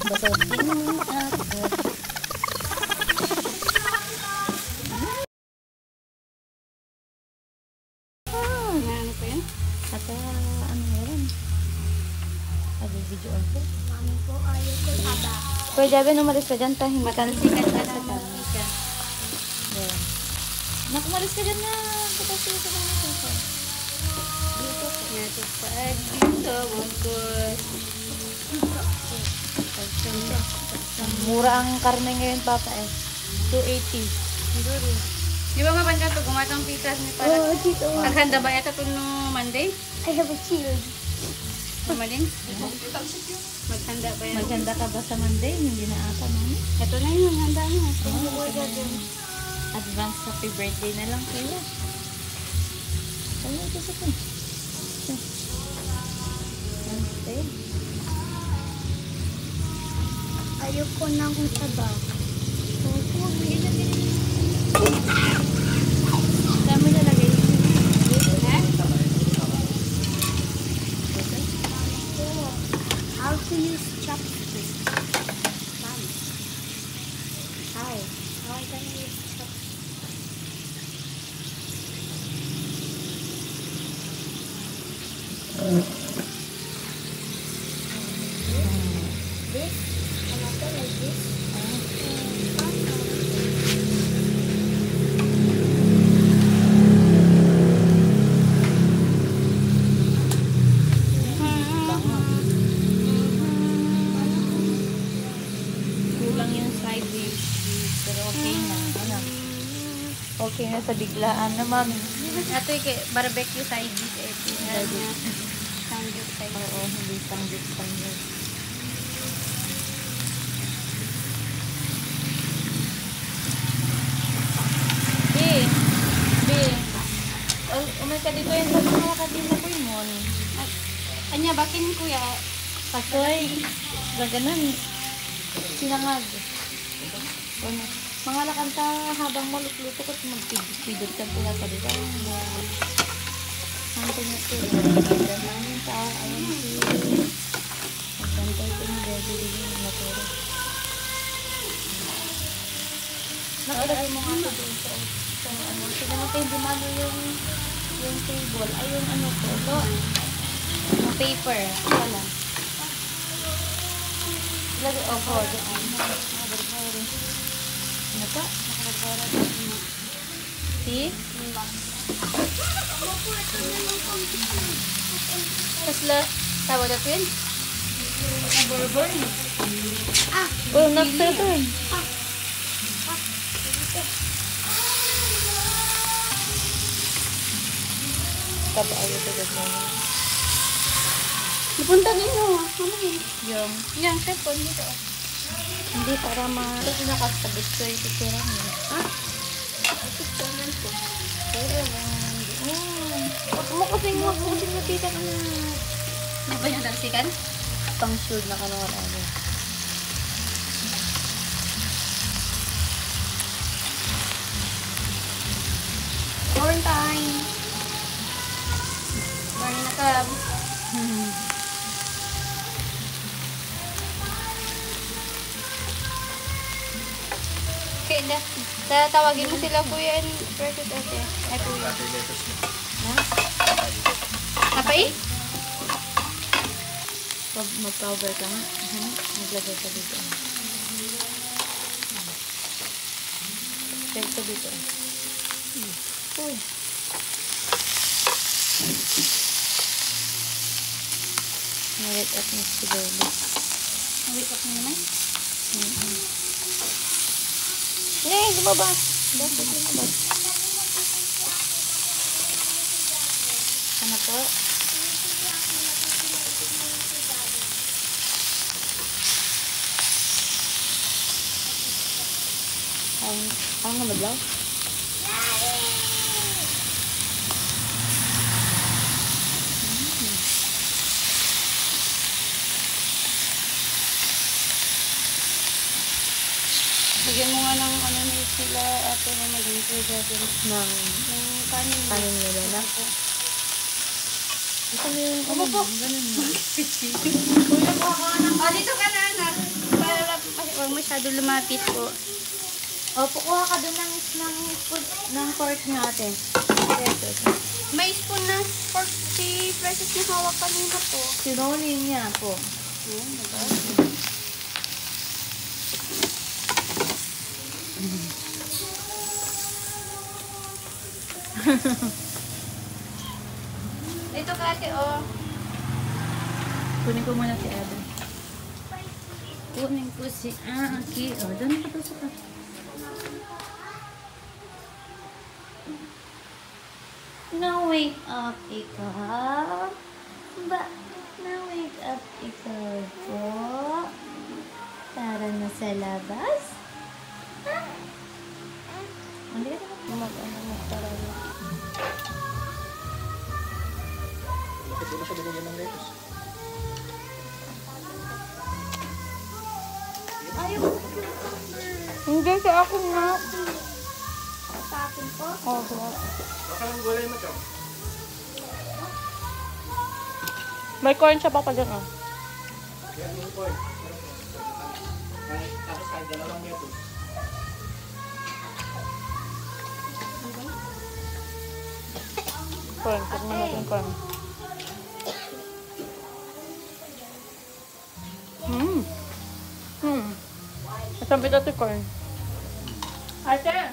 Basod din ako. Ano po yun? At ano meron? Video ako. Mami po, ayaw ko taba. Pwede abin umalis ka dyan, tahimik. Matalsikan ka na matalsikan. Yan. Nak, umalis ka dyan na. Kapag ka na ito. Dito po. Natupad dito, bungkus. Mura ang karne ngayon, Papa eh. 280. Siguro. Di ba mapansin ito, gumatang pitas ni para? Oo, dito. Naghanda ba yata ito no Monday? I have a shield. Maling? Maghanda ba yan? Maganda ka ba sa Monday? Hindi na ata, mami. Ito na yun, handa na. Advance happy birthday na lang kuya. Ano ito sa ito? Namaste. Ayaw ko ng taba. Dami na lagay. How to use chopsticks? Mami. How? How I can use chopsticks? This? Another like this? Kulang yung side dish. Pero okay na. Ano? Okay na sa biglaan na, mami. Ito yung barbecue side dish. Ito yung sangyup side dish. Oo, hindi sanggit. Umay ka dito yung mga kadina ko yun mo. Anya, bakin kuya. Kasoy, gaganan. Sinangag. Mga lakanta habang malutluto ko magpidod ka pula pa dito. Hanto niya ito. Ganda namin sa ayan si magbantay ko ng gagawin ng naturo. Nakalagay mo nga ito doon sa ano. Sige natin hindi malo yung table. Ay yung ano ko. Ito. Yung paper. Wala. Lagay opo. Ano pa? See? Kasla, tawag na yun? Naborbor. Oh, naksa ito eh. Taba ayaw ito gagawin. Napunta ninyo. Ano yun? Yung, Yan, cellphone dito. hindi para ito nakasabit ko yung picture mo. Ha? Picturean ko. Huwag mo kasing matita ka na. Ano ba yung dalsikan? Pang sure na ka naman ano. Corn time. Morning na kab. Okay na. Tawagin mo sila kuya and versus ate. Ay kuya. Ha? Napai? Mag-cover ka nga. Maglagay ka dito. Pwede ka dito. Uy. Wake up na si Baby. Wake up na naman. Lumabas. Bakit lumabas? Ano po? Ang namadlaw? Lagyan mo nga ng ano na sila ate na maging president Ng ng kanin. kanin nila na. Ito na yung Opo po. ganun mo. Kuya, kuha ka na. Oh, dito ka na, anak. masyado lumapit po. Opo, kuha ka doon ng fork natin. Pesos. May spoon na pork si Precious na hawak kanina po. Sinulin niya po. Ayan, diba? Ito kasi, oh. Kunin ko muna si Eda. Kunin ko si Aki. O, doon ka pasok ka. Now wake up, ikaw. Now wake up, ikaw po. Tara na sa labas. Ha? Hindi ka na mag-tara. Bakit wala siya binigyan ng lettuce? Hindi sa akin na. Sa akin po. Opo. Baka nang gulay mo, Chong. May corn siya pa dyan, oh. Yan yung corn. Tapos kahit dalawang lettuce. Corn. Tignan natin corn. Isang pito si corn. Ate!